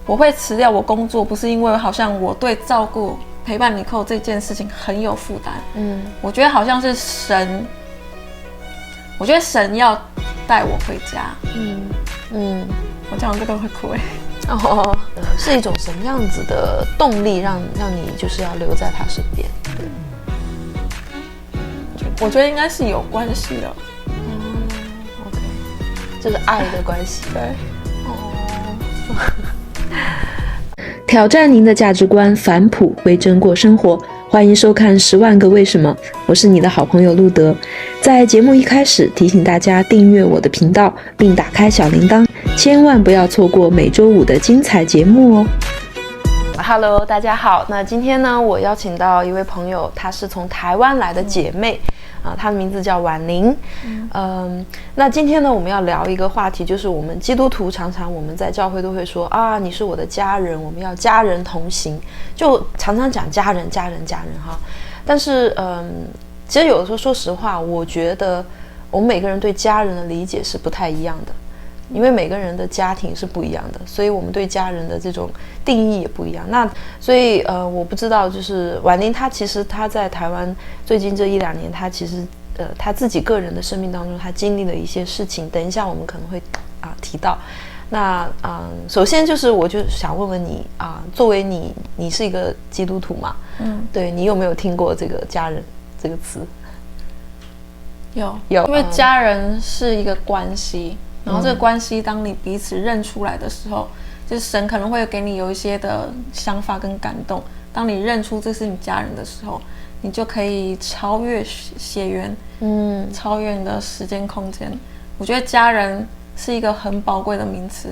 我会辞掉我工作，不是因为好像我对照顾陪伴尼寇这件事情很有负担。我觉得好像是神，我觉得神要带我回家。我讲这个会哭是一种什么样子的动力让你就是要留在他身边？我觉得应该是有关系的。OK， 就是爱的关系。对。挑战您的价值观，返璞归真过生活。欢迎收看《10万个为什么》，我是你的好朋友路德。在节目一开始提醒大家订阅我的频道，并打开小铃铛，千万不要错过每周五的精彩节目哦。Hello， 大家好。那今天呢，我邀请到一位朋友，她是从台湾来的姐妹。她的名字叫婉玲。那今天呢，我们要聊一个话题，就是我们基督徒常常我们在教会都会说啊，你是我的家人，我们要家人同行，就常常讲家人哈。但是其实有的时候说实话，我觉得我们每个人对家人的理解是不太一样的，因为每个人的家庭是不一样的，所以我们对家人的这种定义也不一样。那所以我不知道，就是婉玲她其实她在台湾最近这1-2年，她其实她自己个人的生命当中，她经历了一些事情，等一下我们可能会提到。那首先就是我就想问问你作为你是一个基督徒嘛？对，你有没有听过这个家人这个词？有，因为家人是一个关系。然后这个关系，当你彼此认出来的时候，就是神可能会给你有一些的想法跟感动。当你认出这是你家人的时候，你就可以超越血缘，超越你的时间空间。我觉得家人是一个很宝贵的名词，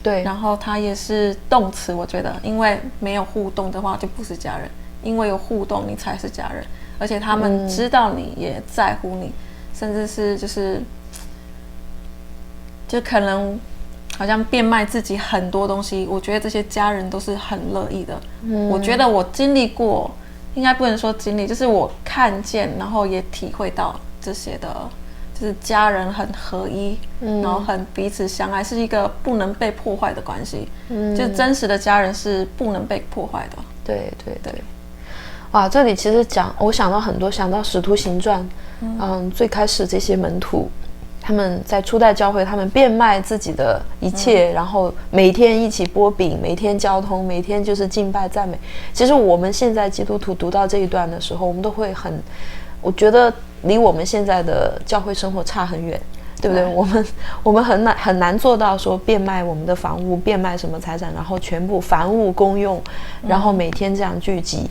对。然后它也是动词，我觉得，因为没有互动的话就不是家人，因为有互动你才是家人，而且他们知道你，也在乎你，甚至是就可能好像变卖自己很多东西，我觉得这些家人都是很乐意的。我觉得我经历过，应该不能说经历，就是我看见，然后也体会到这些的，就是家人很合一，然后很彼此相爱，是一个不能被破坏的关系。就真实的家人是不能被破坏的。对。哇，这里其实我想到很多，想到《使徒行传》，最开始这些门徒。他们在初代教会，他们变卖自己的一切，然后每天一起擘饼，每天交通，每天就是敬拜赞美。其实我们现在基督徒读到这一段的时候，我们都会我觉得离我们现在的教会生活差很远，对不对？我们很难做到说变卖我们的房屋，变卖什么财产，然后全部凡物公用，然后每天这样聚集。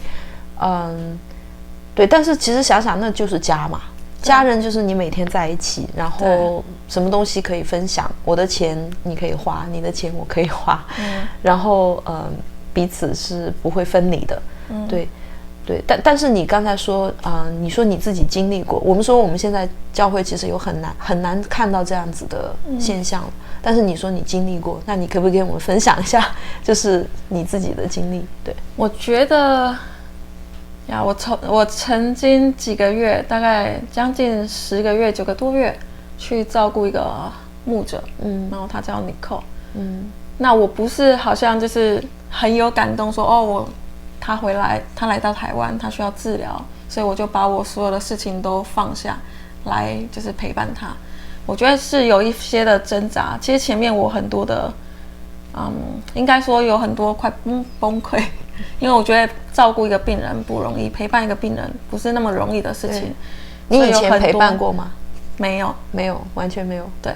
对。但是其实想想，那就是家嘛。家人就是你每天在一起，然后什么东西可以分享，我的钱你可以花，你的钱我可以花，然后彼此是不会分离的。对。但是你刚才说你说你自己经历过，我们说我们现在教会其实有很难看到这样子的现象，但是你说你经历过，那你可不可以跟我们分享一下，就是你自己的经历？对，我觉得我曾经几个月，大概将近10个月、9个多月，去照顾一个牧者，然后他叫尼寇，那我不是好像就是很有感动说他来到台湾，他需要治疗，所以我就把我所有的事情都放下来，就是陪伴他。我觉得是有一些的挣扎，其实前面我很多的，应该说有很多快崩溃。因为我觉得照顾一个病人不容易，陪伴一个病人不是那么容易的事情。你以前陪伴过吗？没有，完全没有。对，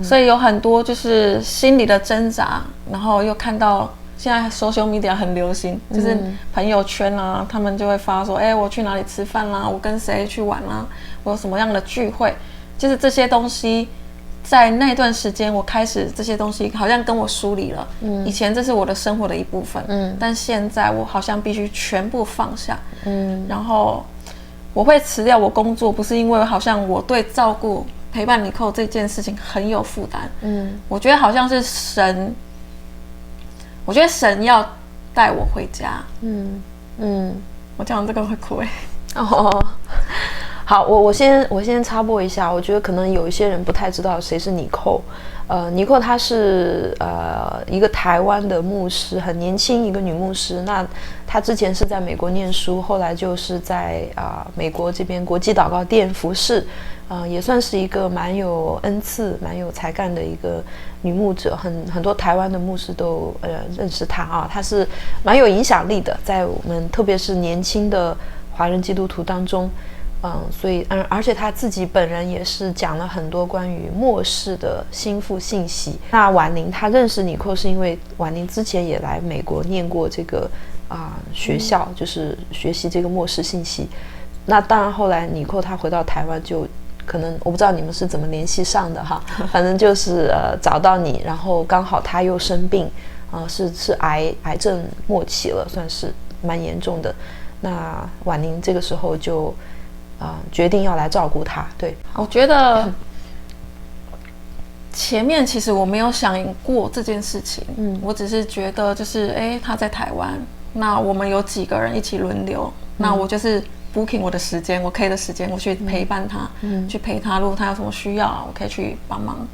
所以有很多就是心理的挣扎，然后又看到现在 social media 很流行，就是朋友圈啊，他们就会发说，我去哪里吃饭啦，我跟谁去玩啦，我有什么样的聚会，就是这些东西。在那段时间，我开始这些东西好像跟我疏离了。以前这是我的生活的一部分，但现在我好像必须全部放下。然后我会辞掉我工作，不是因为好像我对照顾陪伴尼寇这件事情很有负担。我觉得好像是神，我觉得神要带我回家。我讲这个会哭好，我先插播一下，我觉得可能有一些人不太知道谁是尼寇。尼寇她是一个台湾的牧师，很年轻一个女牧师。那她之前是在美国念书，后来就是在美国这边国际祷告殿服侍，也算是一个蛮有恩赐、蛮有才干的一个女牧者。很多台湾的牧师都认识她啊，她是蛮有影响力的，在我们特别是年轻的华人基督徒当中。所以而且他自己本人也是讲了很多关于末世的心腹信息。那婉玲她认识尼寇是因为婉玲之前也来美国念过这个学校，就是学习这个末世信息。那当然后来尼寇她回到台湾，就可能我不知道你们是怎么联系上的哈，反正就是找到你，然后刚好她又生病，是癌症末期了，算是蛮严重的。那婉玲这个时候就决定要来照顾他。对，我觉得前面其实我没有想过这件事情，我只是觉得就是他在台湾，那我们有几个人一起轮流，那我就是 booking 我的时间，我可以的时间，我去陪伴他，去陪他，如果他有什么需要，我可以去帮忙。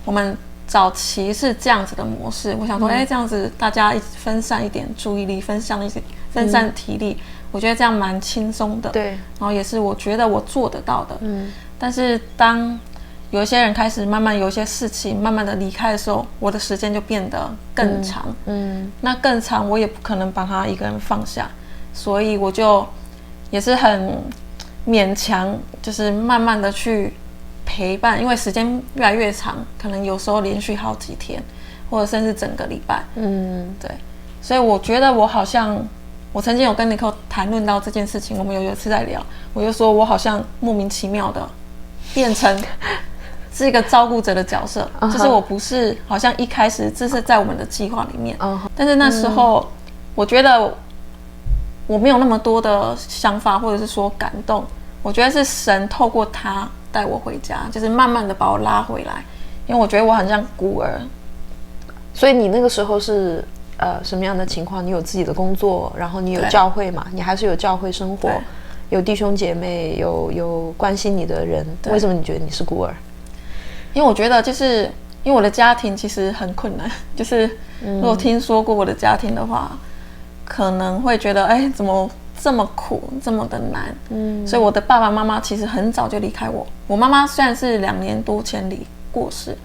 我们早期是这样子的模式，我想说，这样子大家分散一点注意力，分散体力。我觉得这样蛮轻松的，对，然后也是我觉得我做得到的，但是当有一些人开始慢慢有一些事情慢慢的离开的时候，我的时间就变得更长，那更长我也不可能把他一个人放下，所以我就也是很勉强，就是慢慢的去陪伴，因为时间越来越长，可能有时候连续好几天，或者甚至整个礼拜，对，所以我觉得我好像。我曾经有跟尼寇谈论到这件事情，我们有一次在聊，我就说我好像莫名其妙的变成是一个照顾者的角色，就是我不是好像一开始这是在我们的计划里面，但是那时候我觉得我没有那么多的想法或者是说感动，我觉得是神透过他带我回家，就是慢慢的把我拉回来，因为我觉得我很像孤儿。所以你那个时候是什么样的情况？你有自己的工作，然后你有教会嘛？你还是有教会生活，有弟兄姐妹，有关心你的人。为什么你觉得你是孤儿？因为我觉得就是因为我的家庭其实很困难，就是如果听说过我的家庭的话，可能会觉得怎么这么苦，这么的难。所以我的爸爸妈妈其实很早就离开我。我妈妈虽然是2年多前过世，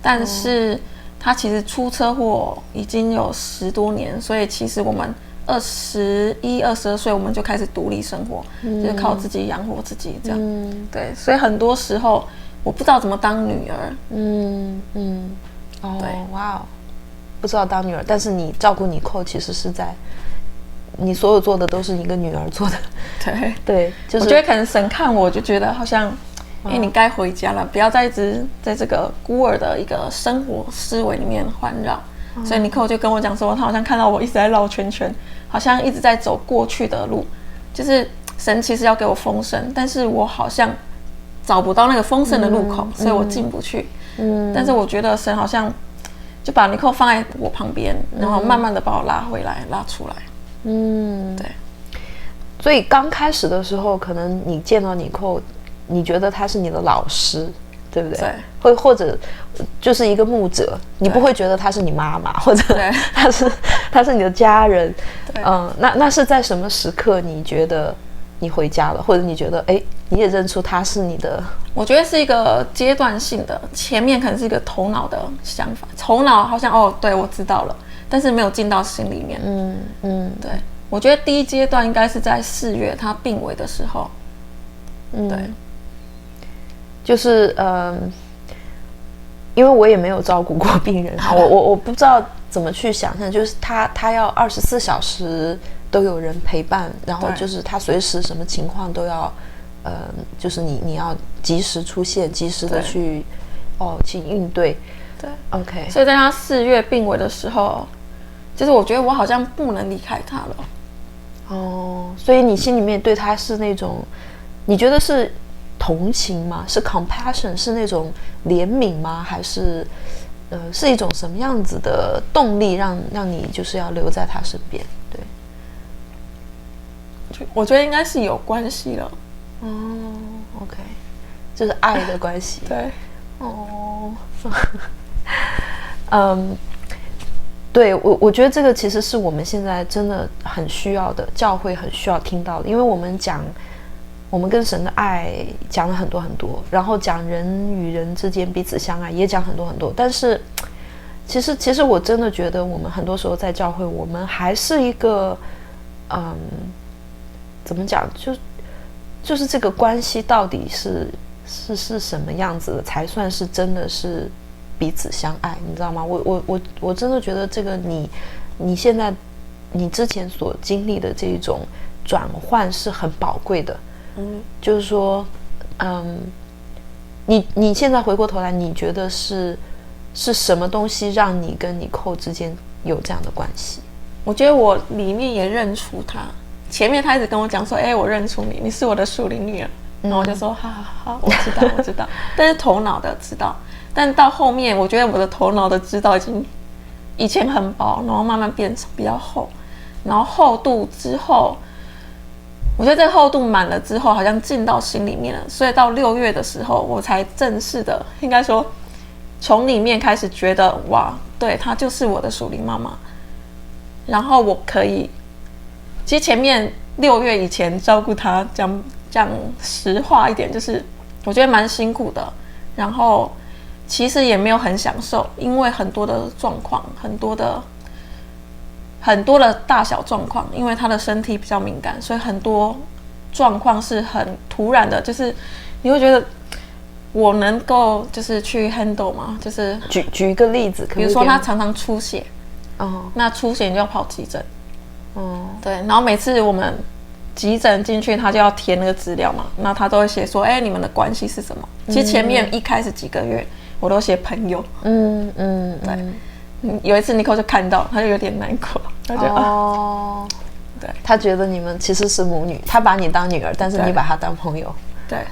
但是他其实出车祸已经有10多年，所以其实我们21、22岁我们就开始独立生活，就是靠自己养活自己这样。对，所以很多时候我不知道怎么当女儿。对，哇哦，不知道当女儿，但是你照顾尼寇，其实是在你所有做的都是一个女儿做的。对，就是我觉得可能神看我就觉得好像。你该回家了，不要再一直在这个孤儿的一个生活思维里面环绕。所以尼寇就跟我讲说，他好像看到我一直在绕圈圈，好像一直在走过去的路，就是神其实要给我丰盛，但是我好像找不到那个丰盛的路口，所以我进不去。但是我觉得神好像就把尼寇放在我旁边，然后慢慢的把我拉回来，拉出来。对。所以刚开始的时候，可能你见到尼寇。你觉得他是你的老师，对不对？对。或者就是一个牧者，你不会觉得他是你妈妈，或者他是你的家人。那是在什么时刻你觉得你回家了，或者你觉得你也认出他是你的？我觉得是一个阶段性的，前面可能是一个头脑的想法，头脑好像对我知道了，但是没有进到心里面。对。我觉得第一阶段应该是在4月他病危的时候。对。就是因为我也没有照顾过病人，我不知道怎么去想象，就是他要24小时都有人陪伴，然后就是他随时什么情况都要，就是你要及时出现，及时的去应对。对 ，OK。所以在他4月病危的时候，就是我觉得我好像不能离开他了。所以你心里面对他是那种，你觉得是同情吗？是 compassion， 是那种怜悯吗？还是是一种什么样子的动力让你就是要留在他身边？对，我觉得应该是有关系了。哦，OK， 就是爱的关系。对，哦，对我觉得这个其实是我们现在真的很需要的，教会很需要听到的，因为我们跟神的爱讲了很多很多，然后讲人与人之间彼此相爱也讲很多很多，但是其实我真的觉得我们很多时候在教会，我们还是一个怎么讲，就是这个关系到底是什么样子的才算是真的是彼此相爱，你知道吗？我真的觉得这个你现在你之前所经历的这种转换是很宝贵的。就是说，你现在回过头来，你觉得是什么东西让你跟你寇之间有这样的关系？我觉得我里面也认出他。前面他一直跟我讲说，我认出你，你是我的属灵女儿。然后我就说，好，我知道，我知道。但是头脑的知道，但到后面，我觉得我的头脑的知道已经以前很薄，然后慢慢变成比较厚，然后厚度之后。我觉得这个厚度满了之后，好像进到心里面了，所以到6月的时候，我才正式的，应该说，从里面开始觉得，哇，对，她就是我的属灵妈妈。然后我可以，其实前面6月以前照顾她，讲实话一点，就是我觉得蛮辛苦的，然后其实也没有很享受，因为很多的状况，很多的大小状况，因为他的身体比较敏感，所以很多状况是很突然的，就是你会觉得我能够就是去 handle 吗？就是举一个例子，比如说他常常出血，那出血你就要跑急诊，对，然后每次我们急诊进去，他就要填那个资料嘛，那他都会写说，你们的关系是什么？其实前面一开始几个月我都写朋友，对。有一次Nicole就看到，他就有点难过，他就对，他觉得你们其实是母女，他把你当女儿，但是你把他当朋友，对，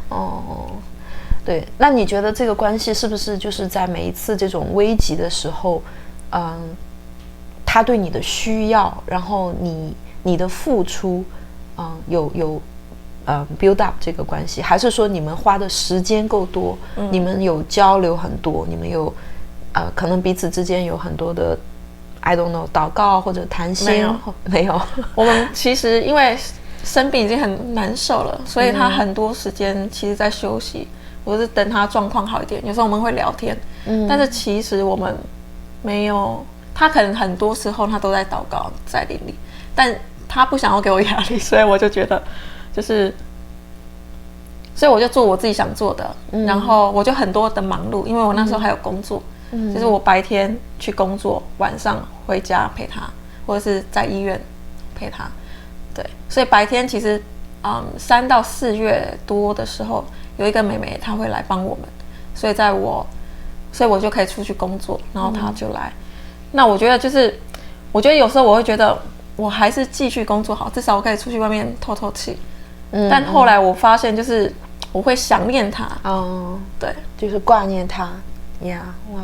对，那你觉得这个关系是不是就是在每一次这种危急的时候，他对你的需要，然后你的付出，有build up 这个关系，还是说你们花的时间够多，你们有交流很多，你们有可能彼此之间有很多的 I don't know 祷告或者谈心，没有我们其实因为生病已经很难受了，所以他很多时间其实在休息，我是等他状况好一点，有时候我们会聊天，但是其实我们没有，他可能很多时候他都在祷告在灵里，但他不想要给我压力，所以我就觉得就是所以我就做我自己想做的，然后我就很多的忙碌，因为我那时候还有工作，就是我白天去工作，晚上回家陪他，或者是在医院陪他，对，所以白天其实3到4月多的时候，有一个妹妹她会来帮我们，所以我就可以出去工作，然后她就来。那我觉得有时候我会觉得我还是继续工作好，至少我可以出去外面透透气。但后来我发现就是我会想念她，对，就是挂念她呀，哇，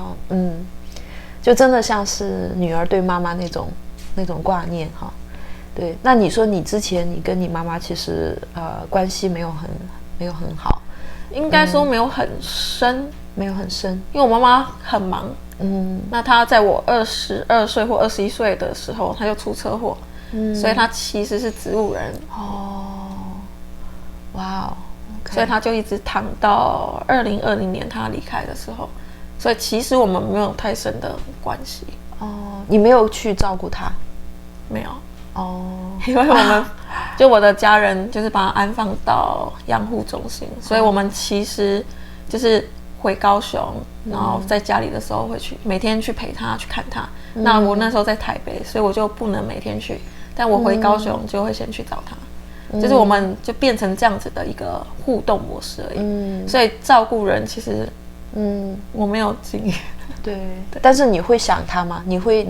就真的像是女儿对妈妈那种挂念哈。对，那你说你之前你跟你妈妈其实关系没有很好，应该说没有很深，因为我妈妈很忙，那她在我22岁或21岁的时候，她就出车祸，所以她其实是植物人，哇哦，所以她就一直躺到2020年她离开的时候，所以其实我们没有太深的关系。你没有去照顾她？没有。因为我们就我的家人就是把他安放到养护中心，所以我们其实就是回高雄，然后在家里的时候会去每天去陪他去看他。那我那时候在台北，所以我就不能每天去，但我回高雄就会先去找他，就是我们就变成这样子的一个互动模式而已。所以照顾人其实我没有经验，对，但是你会想他吗？你会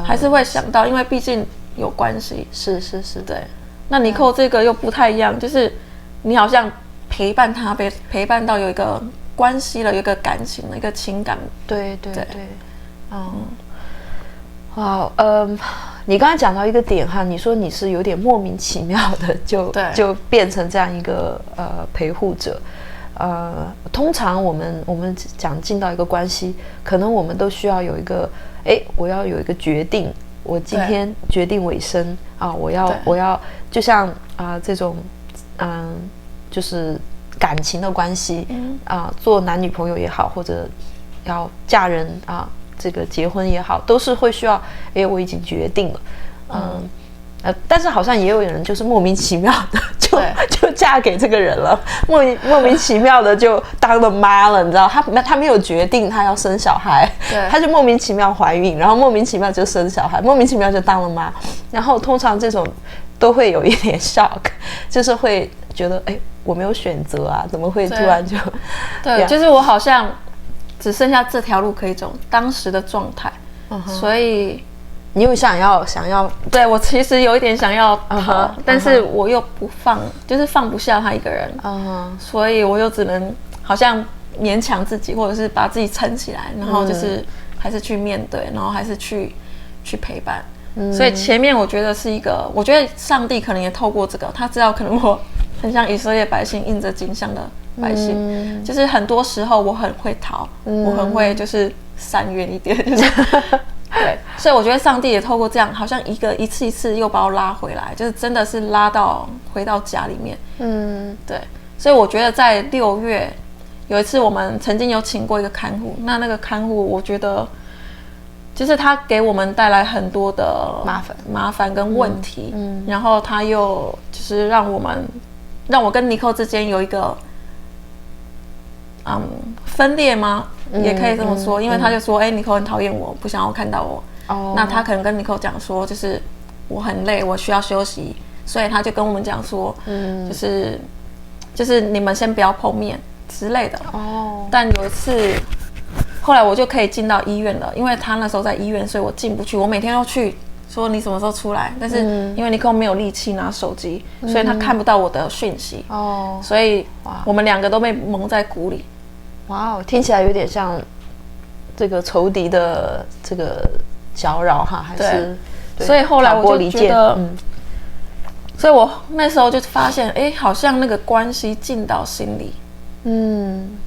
还是会想到，因为毕竟有关系，是，对。那Nicole这个又不太一样，就是你好像陪伴他，陪伴到有一个关系了，有一个感情了，一个情感。对，哇，你刚才讲到一个点哈，你说你是有点莫名其妙的就变成这样一个陪护者。通常我们讲进到一个关系，可能我们都需要有一个，我要有一个决定，我今天决定委身啊，我要就像这种就是感情的关系做男女朋友也好，或者要嫁人这个结婚也好，都是会需要，我已经决定了，但是好像也有人就是莫名其妙的就嫁给这个人了，莫名其妙的就当了妈了，你知道，她没有决定她要生小孩，她就莫名其妙怀孕，然后莫名其妙就生小孩，莫名其妙就当了妈，然后通常这种都会有一点 shock， 就是会觉得我没有选择啊，怎么会突然就对，就是我好像只剩下这条路可以走，当时的状态，所以。你又想要，对，我其实有一点想要逃，但是我又不放，就是放不下他一个人，所以我又只能好像勉强自己，或者是把自己撑起来，然后就是还是去面对，然后还是去陪伴。所以前面我觉得是一个，我觉得上帝可能也透过这个，他知道可能我很像以色列百姓印着金像的百姓，就是很多时候我很会逃，我很会就是闪远一点，就是对，所以我觉得上帝也透过这样，好像一次一次又把我拉回来，就是真的是回到家里面。对，所以我觉得在6月有一次，我们曾经有请过一个看护，那个看护我觉得就是他给我们带来很多的麻烦跟问题，然后他又就是让我跟尼寇之间有一个分裂吗？也可以这么说，因为他就说，尼寇很讨厌我，不想要看到我。那他可能跟尼寇讲说，就是我很累，我需要休息，所以他就跟我们讲说，就是你们先不要碰面之类的。但有一次，后来我就可以进到医院了，因为他那时候在医院，所以我进不去。我每天都去说你什么时候出来，但是因为尼寇没有力气拿手机，所以他看不到我的讯息。所以我们2个都被蒙在鼓里。哇，听起来有点像这个仇敌的这个搅扰哈，还是对，所以后来我就觉得，所以我那时候就发现，好像那个关系进到心里，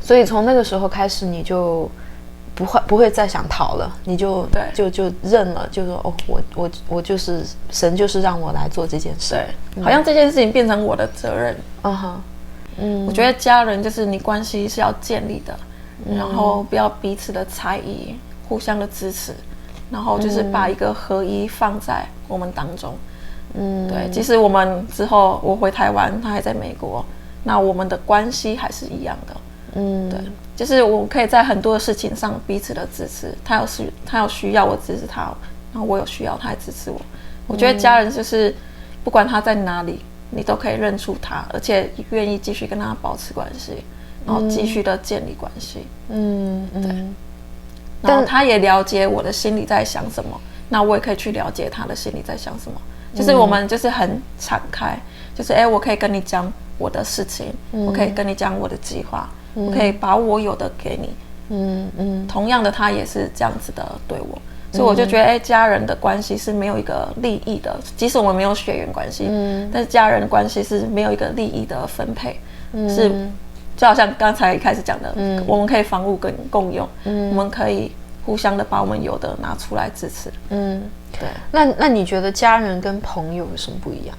所以从那个时候开始，你就不会再想逃了，你就认了，就说我就是神，就是让我来做这件事，对，好像这件事情变成我的责任，我觉得家人就是你关系是要建立的，然后不要彼此的猜疑，互相的支持，然后就是把一个合一放在我们当中。对，即使我们之后我回台湾，他还在美国，那我们的关系还是一样的。对，就是我可以在很多的事情上彼此的支持，他有需要我支持他，然后我有需要他也支持我。我觉得家人就是不管他在哪里，你都可以认出他，而且愿意继续跟他保持关系，然后继续的建立关系。对。然后他也了解我的心里在想什么，那我也可以去了解他的心里在想什么。就是我们就是很敞开，就是我可以跟你讲我的事情，我可以跟你讲我的计划，我可以把我有的给你。同样的，他也是这样子的对我。所以我就觉得，家人的关系是没有一个利益的，即使我们没有血缘关系，但是家人的关系是没有一个利益的分配，是就好像刚才一开始讲的，我们可以房屋跟共用，我们可以互相的把我们有的拿出来支持。对。那你觉得家人跟朋友有什么不一样？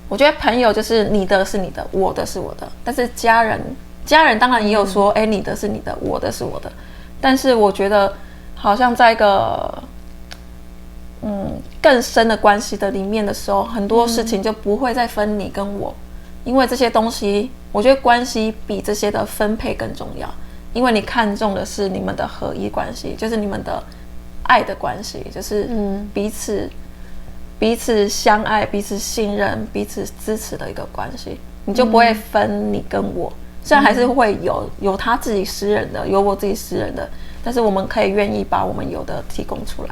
我觉得朋友就是你的是你的，我的是我的，但是家人当然也有说，你的是你的，我的是我的，但是我觉得好像在一个更深的关系的里面的时候，很多事情就不会再分你跟我，因为这些东西，我觉得关系比这些的分配更重要，因为你看重的是你们的合一关系，就是你们的爱的关系，就是彼此相爱、彼此信任、彼此支持的一个关系，你就不会分你跟我。虽然还是会有他自己私人的，有我自己私人的，但是我们可以愿意把我们有的提供出来。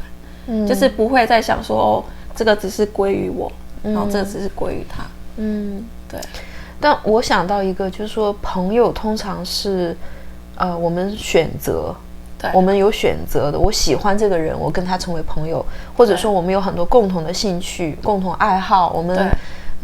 就是不会再想说这个只是归于我，然后这个只是归于他。对。但我想到一个，就是说朋友通常是我们选择我们有选择的。我喜欢这个人，我跟他成为朋友，或者说我们有很多共同的兴趣、共同爱好，我们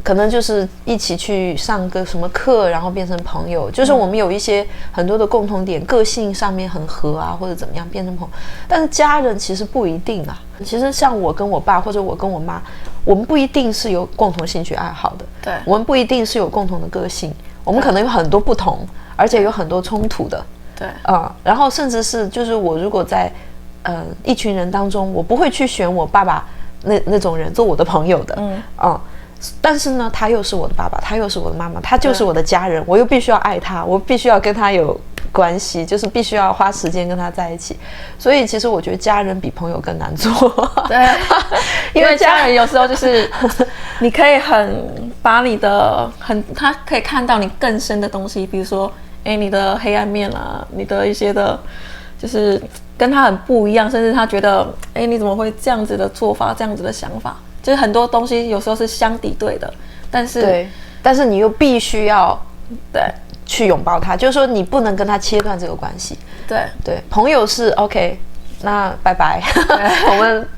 可能就是一起去上个什么课，然后变成朋友。就是我们有一些很多的共同点，个性上面很合啊，或者怎么样变成朋友。但是家人其实不一定啊。其实像我跟我爸或者我跟我妈，我们不一定是有共同兴趣爱好的，对，我们不一定是有共同的个性，我们可能有很多不同，而且有很多冲突的，对，然后甚至是就是我如果在一群人当中，我不会去选我爸爸那种人做我的朋友的，但是呢，他又是我的爸爸，他又是我的妈妈，他就是我的家人，我又必须要爱他，我必须要跟他有关系，就是必须要花时间跟他在一起。所以其实我觉得家人比朋友更难做。对，因为家人有时候就是你可以把你的他可以看到你更深的东西，比如说你的黑暗面啊，你的一些的就是跟他很不一样，甚至他觉得你怎么会这样子的做法，这样子的想法，就是很多东西有时候是相敌对的，但是你又必须要去拥抱他，就是说你不能跟他切断这个关系。对，朋友是 OK， 那拜拜，我们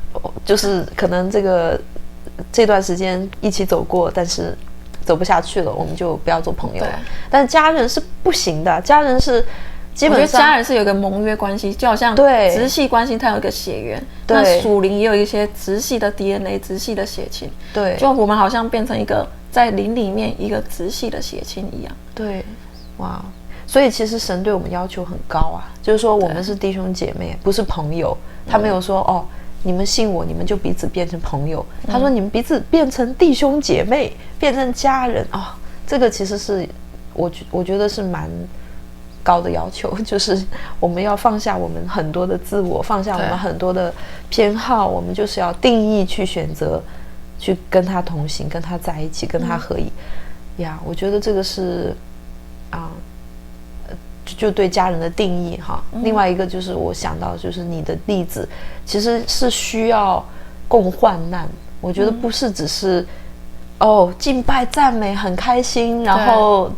就是可能这段时间一起走过，但是走不下去了，我们就不要做朋友。但是家人是不行的，家人是基本上，我觉得家人是有一个盟约关系，就好像直系关系它有一个血缘，那属灵也有一些直系的 DNA、直系的血亲。对，就我们好像变成一个在灵里面一个直系的血亲一样。对，哇！所以其实神对我们要求很高啊，就是说我们是弟兄姐妹，不是朋友。他没有说你们信我，你们就彼此变成朋友。他说你们彼此变成弟兄姐妹，变成家人这个其实是我觉得是蛮高的要求，就是我们要放下我们很多的自我，放下我们很多的偏好，我们就是要定义去选择，去跟他同行，跟他在一起，跟他合一。我觉得这个是就对家人的定义哈。另外一个就是我想到就是你的例子，其实是需要共患难。我觉得不是只是敬拜赞美很开心，然后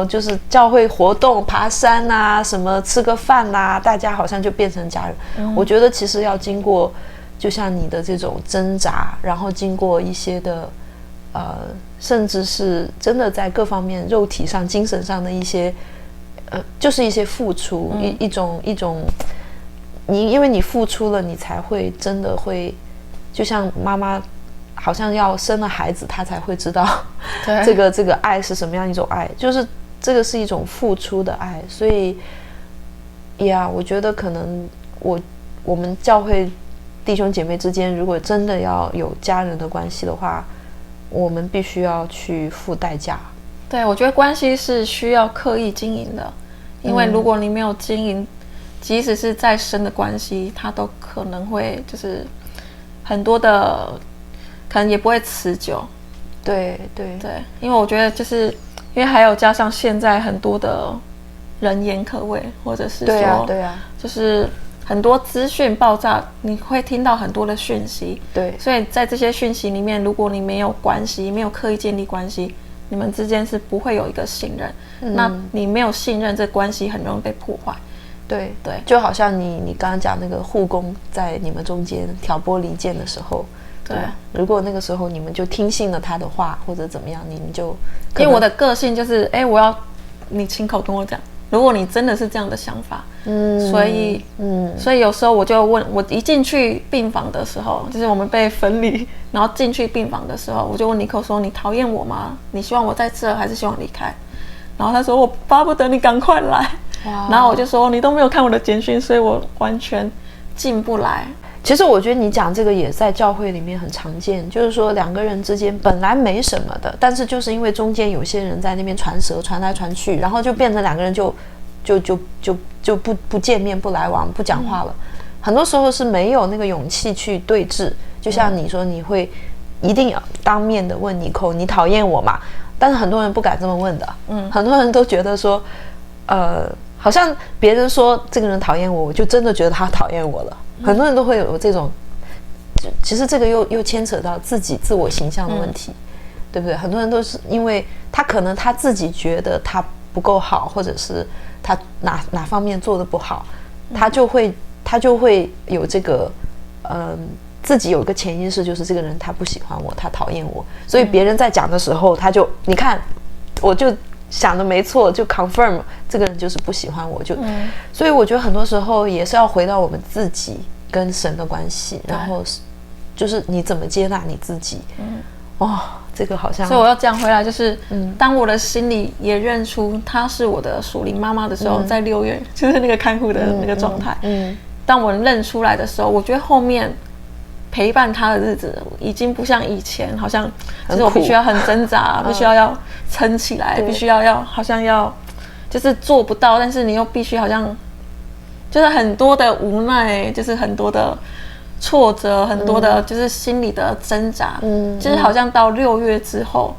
就是教会活动爬山啊，什么吃个饭啊，大家好像就变成家人。我觉得其实要经过就像你的这种挣扎，然后经过一些的甚至是真的在各方面肉体上精神上的一些就是一些付出，一种因为你付出了，你才会真的会，就像妈妈好像要生了孩子，她才会知道这个爱是什么样一种爱，就是这个是一种付出的爱。所以我觉得可能我们教会弟兄姐妹之间，如果真的要有家人的关系的话，我们必须要去付代价。对，我觉得关系是需要刻意经营的，因为如果你没有经营，即使是再深的关系，它都可能会就是很多的可能也不会持久。对，因为我觉得就是因为还有加上现在很多的人言可畏，或者是说就是很多资讯爆炸，你会听到很多的讯息。对，所以在这些讯息里面，如果你没有关系，没有刻意建立关系，你们之间是不会有一个信任。那你没有信任，这关系很容易被破坏。对，就好像你刚刚讲那个护工在你们中间挑拨离间的时候，对，如果那个时候你们就听信了他的话或者怎么样，你们就因为我的个性就是我要你亲口跟我讲，如果你真的是这样的想法，所以有时候我就问，我一进去病房的时候，就是我们被分离，然后进去病房的时候，我就问尼克说：“你讨厌我吗？你希望我在这，还是希望离开？”然后他说：“我巴不得你赶快来。”然后我就说：“你都没有看我的简讯，所以我完全进不来。”其实我觉得你讲这个也在教会里面很常见，就是说两个人之间本来没什么的，但是就是因为中间有些人在那边传舌传来传去，然后就变成两个人就不见面不来往不讲话了。很多时候是没有那个勇气去对峙，就像你说你会一定要当面的问尼寇你讨厌我吗？但是很多人不敢这么问的，很多人都觉得说好像别人说这个人讨厌我，我就真的觉得他讨厌我了。很多人都会有这种，其实这个又牵扯到自我形象的问题，对不对？很多人都是因为他可能他自己觉得他不够好，或者是他哪方面做得不好，他就会有这个自己有一个潜意识，就是这个人他不喜欢我，他讨厌我，所以别人在讲的时候，他就你看，我就想的没错，就 confirm 这个人就是不喜欢我，所以我觉得很多时候也是要回到我们自己跟神的关系，然后就是你怎么接纳你自己。这个好像，所以我要讲回来，就是当我的心里也认出她是我的属灵妈妈的时候，在6月就是那个看护的那个状态，当我认出来的时候，我觉得后面陪伴她的日子已经不像以前，好像就是我必须要很挣扎，必须要撑起来，必须要好像要就是做不到，但是你又必须好像就是很多的无奈，就是很多的挫折，很多的就是心理的挣扎，就是好像到6月之后，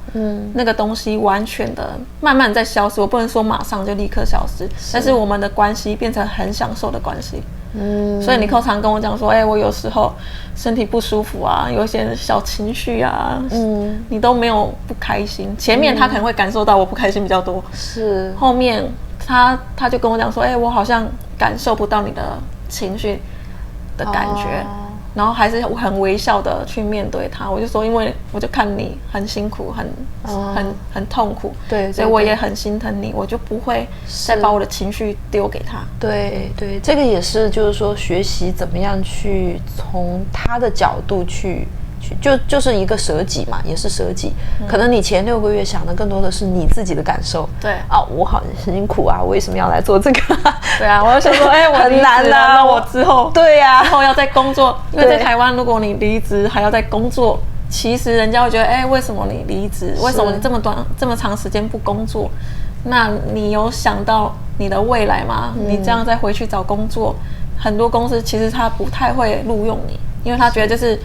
那个东西完全的慢慢在消失。我不能说马上就立刻消失，但是我们的关系变成很享受的关系。所以你常跟我讲说，我有时候身体不舒服啊，有一些小情绪啊，你都没有不开心。前面他可能会感受到我不开心比较多，是后面他就跟我讲说，我好像感受不到你的情绪的感觉。然后还是很微笑的去面对他，我就说，因为我就看你很辛苦，很痛苦，对，所以我也很心疼你，我就不会再把我的情绪丢给他。对，这个也是，就是说学习怎么样去从他的角度去就是一个舍己嘛，也是舍己。可能你前6个月想的更多的是你自己的感受，对我好辛苦啊，我为什么要来做这个？对啊，我就想说，我很难啊，那我之后对呀，之后要再工作，因为在台湾，如果你离职还要再工作，其实人家会觉得，为什么你离职？为什么你这么长时间不工作？那你有想到你的未来吗？你这样再回去找工作，很多公司其实他不太会录用你，因为他觉得就是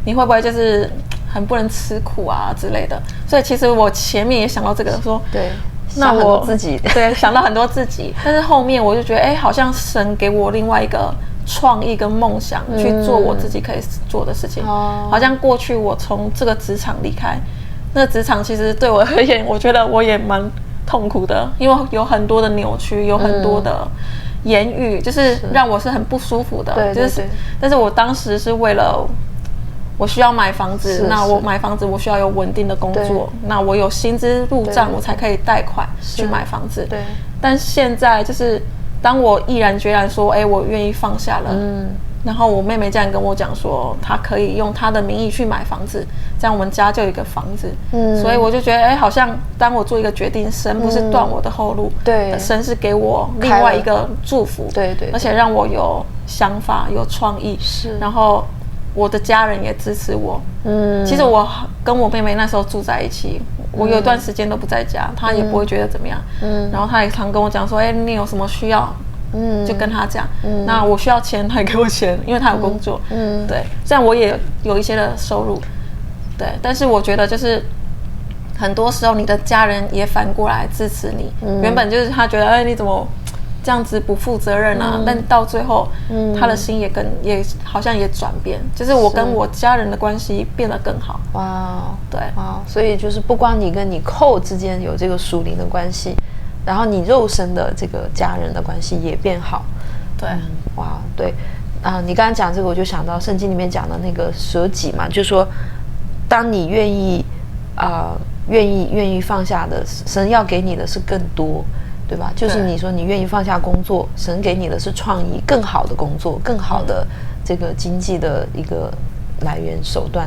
你会不会就是很不能吃苦啊之类的。所以其实我前面也想到这个，说对。那我自己对想到很多自己，但是后面我就觉得，好像神给我另外一个创意跟梦想，去做我自己可以做的事情。好像过去我从这个职场离开，那个职场其实对我而言，我觉得我也蛮痛苦的，因为有很多的扭曲，有很多的言语，就是让我是很不舒服的。但是我当时是为了。我需要买房子，那我买房子我需要有稳定的工作，那我有薪资入账，我才可以贷款去买房子。对，但现在就是当我毅然决然说，我愿意放下了，然后我妹妹这样跟我讲说，她可以用她的名义去买房子，这样我们家就有一个房子。所以我就觉得，好像当我做一个决定，神不是断我的后路，对，神是给我另外一个祝福，对，而且让我有想法、有创意，然后。我的家人也支持我。其实我跟我妹妹那时候住在一起，我有一段时间都不在家，她也不会觉得怎么样。然后她也常跟我讲说，你有什么需要，就跟她讲。那我需要钱，她也给我钱，因为她有工作。对，这样我也有一些的收入。对，但是我觉得就是很多时候你的家人也反过来支持你。原本就是他觉得，你怎么？这样子不负责任啊，但到最后，他的心也好像也转变，就是我跟我家人的关系变得更好。哇，对，哇，所以就是不光你跟你扣之间有这个属灵的关系，然后你肉身的这个家人的关系也变好。对，哇，对，你刚刚讲这个，我就想到圣经里面讲的那个舍己嘛，就是说，当你愿意放下的，神要给你的是更多。对吧？就是你说你愿意放下工作，神给你的是创意，更好的工作，更好的这个经济的一个来源手段，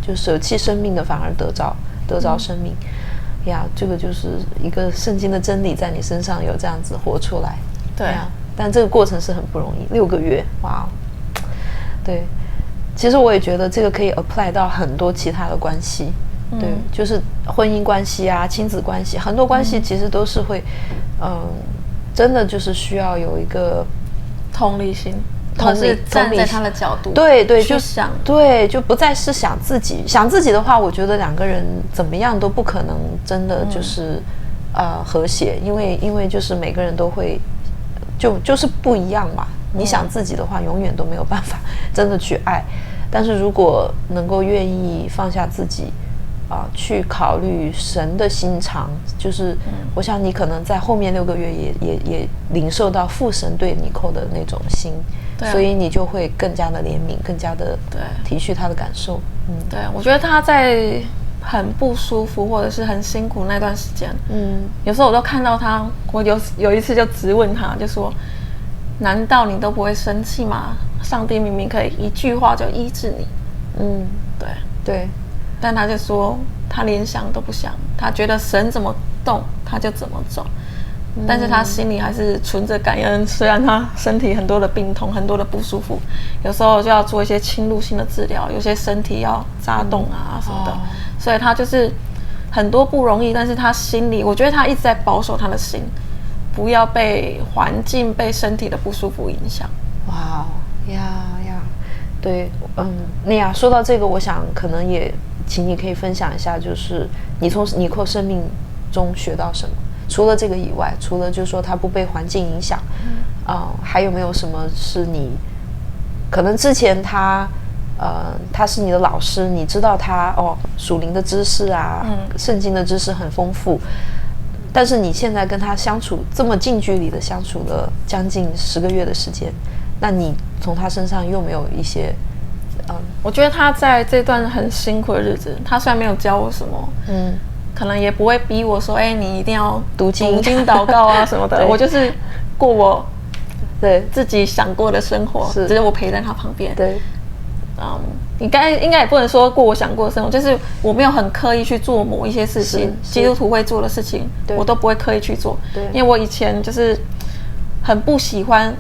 就舍弃生命的反而得着生命呀。这个就是一个圣经的真理，在你身上有这样子活出来。对啊，但这个过程是很不容易，6个月，哇，对。其实我也觉得这个可以 apply 到很多其他的关系。对，就是婚姻关系啊，亲子关系，很多关系其实都是会，真的就是需要有一个同理心，是站在他的角度，对，去想，对，就不再是想自己。想自己的话，我觉得2个人怎么样都不可能真的就是和谐，因为就是每个人都会就是不一样嘛。你想自己的话，永远都没有办法真的去爱。但是如果能够愿意放下自己，去考虑神的心肠，就是我想你可能在后面6个月也领受到父神对尼寇的那种心，所以你就会更加的怜悯，更加的体恤他的感受。对，我觉得他在很不舒服或者是很辛苦那段时间，有时候我都看到他，我有一次就质问他，就说：难道你都不会生气吗？上帝明明可以一句话就医治你。对。但他就说他连想都不想，他觉得神怎么动他就怎么走，但是他心里还是存着感恩。虽然他身体很多的病痛，很多的不舒服，有时候就要做一些侵入性的治疗，有些身体要扎洞啊什么的，所以他就是很多不容易，但是他心里，我觉得他一直在保守他的心，不要被环境、被身体的不舒服影响。哇呀，对，那呀，说到这个，我想可能也请你可以分享一下，就是你从尼寇生命中学到什么？除了这个以外，除了就是说他不被环境影响，还有没有什么是你可能之前他是你的老师，你知道他属灵的知识啊，圣经的知识很丰富，但是你现在跟他相处这么近距离的相处了将近10个月的时间，那你从他身上又没有一些我觉得他在这段很辛苦的日子，他虽然没有教我什么，可能也不会逼我说，你一定要读经祷告啊什么的。我就是过我自己想过的生活，只是我陪在他旁边。对，应该也不能说过我想过的生活，就是我没有很刻意去做某一些事情，基督徒会做的事情，我都不会刻意去做。因为我以前就是很不喜欢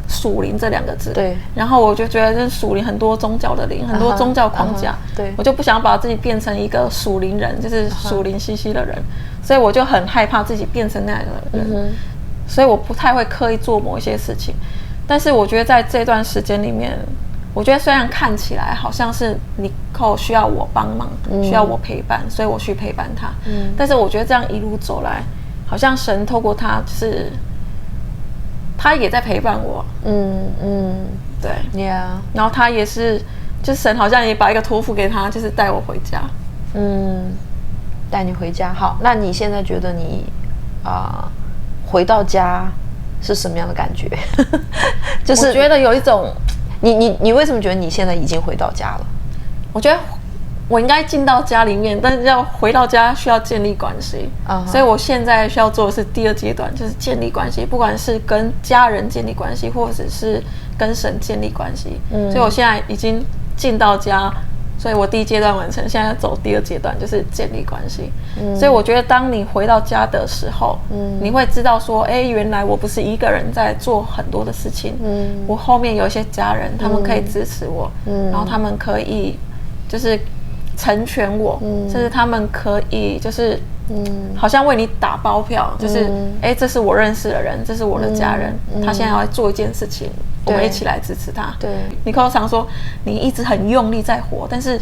属灵这2个字，对，然后我就觉得这属灵很多宗教的灵，很多宗教框架，对，我就不想把自己变成一个属灵人，就是属灵兮兮的人，所以我就很害怕自己变成那样的人，所以我不太会刻意做某一些事情。但是我觉得在这段时间里面，我觉得虽然看起来好像是尼寇需要我帮忙，需要我陪伴，所以我去陪伴他，但是我觉得这样一路走来，好像神透过他就是他也在陪伴我，对 ，Yeah， 然后他也是，就神好像也把一个托付给他，就是带我回家，带你回家。好，那你现在觉得你回到家是什么样的感觉？就是我觉得有一种，你为什么觉得你现在已经回到家了？我觉得我应该进到家里面，但是要回到家需要建立关系，所以我现在需要做的是第2阶段，就是建立关系，不管是跟家人建立关系，或者是跟神建立关系。所以我现在已经进到家，所以我第1阶段完成，现在走第2阶段，就是建立关系。所以我觉得当你回到家的时候，你会知道说，原来我不是一个人在做很多的事情，我后面有一些家人，他们可以支持我，然后他们可以就是成全我，甚至他们可以就是好像为你打包票，就是这是我认识的人，这是我的家人，他现在要做一件事情，我们一起来支持他。对，尼寇常说你一直很用力在活，但是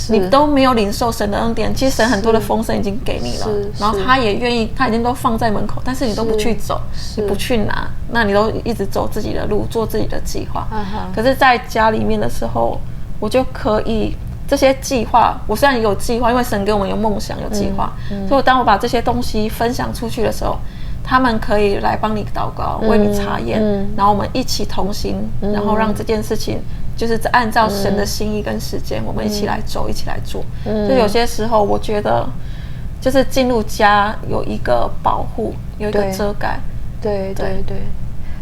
你都没有领受神的恩典。其实神很多的丰盛已经给你了，然后他也愿意，他已经都放在门口，但是你都不去走，你不去拿，那你都一直走自己的路，做自己的计划。可是在家里面的时候，我就可以这些计划，我虽然有计划，因为神给我们有梦想有计划，所以当我把这些东西分享出去的时候，他们可以来帮你祷告，为你查验，然后我们一起同行，然后让这件事情就是按照神的心意跟时间，我们一起来走，一起来做。就有些时候我觉得就是进入家有一个保护，有一个遮盖。对，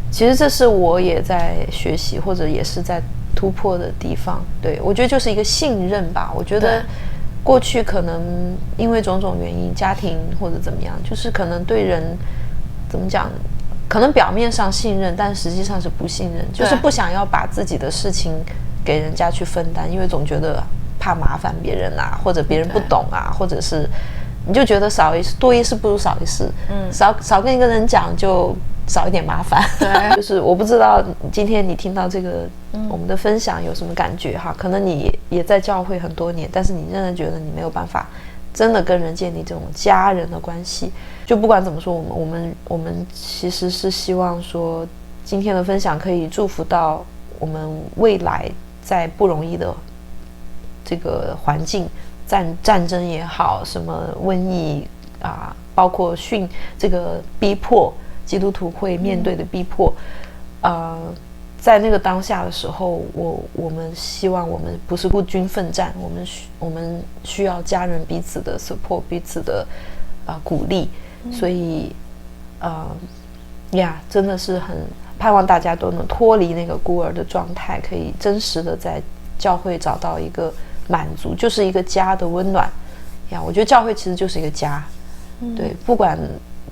其实这是我也在学习，或者也是在突破的地方。对，我觉得就是一个信任吧。我觉得过去可能因为种种原因，家庭或者怎么样，就是可能对人怎么讲，可能表面上信任，但实际上是不信任，就是不想要把自己的事情给人家去分担，因为总觉得怕麻烦别人啊，或者别人不懂啊，或者是你就觉得多一事不如少一事，少跟一个人讲就少一点麻烦。对，就是我不知道今天你听到这个我们的分享有什么感觉哈？可能你也在教会很多年，但是你仍然觉得你没有办法真的跟人建立这种家人的关系。就不管怎么说，我们其实是希望说今天的分享可以祝福到我们未来在不容易的这个环境战争也好，什么瘟疫啊，包括这个逼迫基督徒会面对的逼迫，在那个当下的时候，我们希望我们不是孤军奋战，我们需要家人彼此的 support， 彼此的鼓励，所以真的是很盼望大家都能脱离那个孤儿的状态，可以真实的在教会找到一个满足，就是一个家的温暖呀。我觉得教会其实就是一个家，对，不管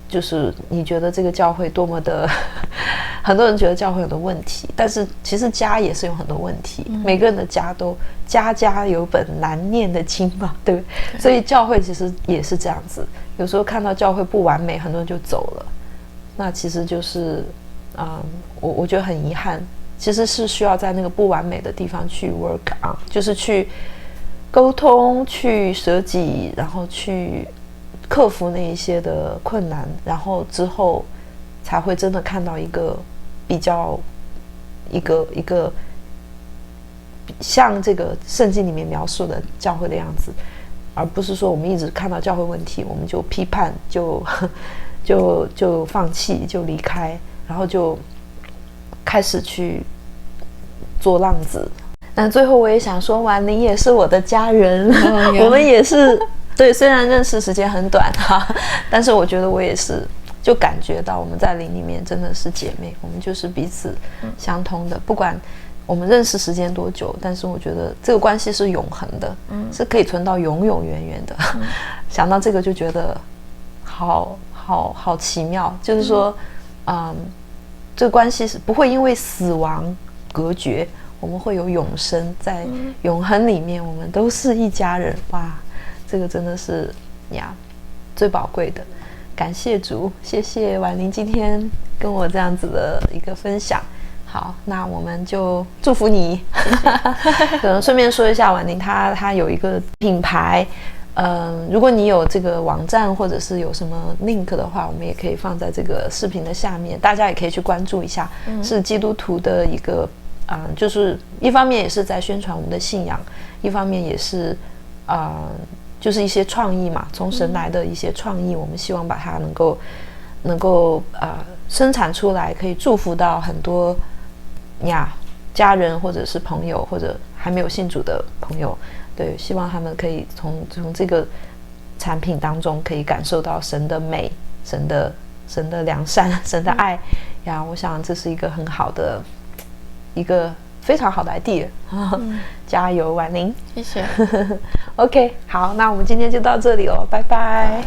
就是你觉得这个教会多么的很多人觉得教会有很多问题，但是其实家也是有很多问题，每个人的家都家家有本难念的经嘛，对不对？所以教会其实也是这样子，有时候看到教会不完美，很多人就走了，那其实就是我觉得很遗憾，其实是需要在那个不完美的地方去 work on， 就是去沟通，去舍己，然后去克服那一些的困难，然后之后才会真的看到一个比较一个像这个圣经里面描述的教会的样子，而不是说我们一直看到教会问题我们就批判，就放弃，就离开，然后就开始去做浪子。那最后我也想说，婉玲也是我的家人，我们也是对，虽然认识时间很短但是我觉得我也是就感觉到我们在灵里面真的是姐妹，我们就是彼此相通的，不管我们认识时间多久，但是我觉得这个关系是永恒的，是可以存到永永远远的想到这个就觉得好奇妙，就是说这个关系是不会因为死亡隔绝，我们会有永生，在永恒里面我们都是一家人。哇，这个真的是最宝贵的，感谢主，谢谢婉玲今天跟我这样子的一个分享。好，那我们就祝福你可能顺便说一下，婉玲她有一个品牌，如果你有这个网站或者是有什么 link 的话，我们也可以放在这个视频的下面，大家也可以去关注一下，是基督徒的一个就是一方面也是在宣传我们的信仰，一方面也是就是一些创意嘛，从神来的一些创意，我们希望把它能够生产出来，可以祝福到很多家人或者是朋友，或者还没有信主的朋友，对，希望他们可以从这个产品当中可以感受到神的美，神的良善，神的爱呀。我想这是一个很好的一个非常好的 idea，加油婉玲，谢谢OK， 好，那我们今天就到这里了，拜拜。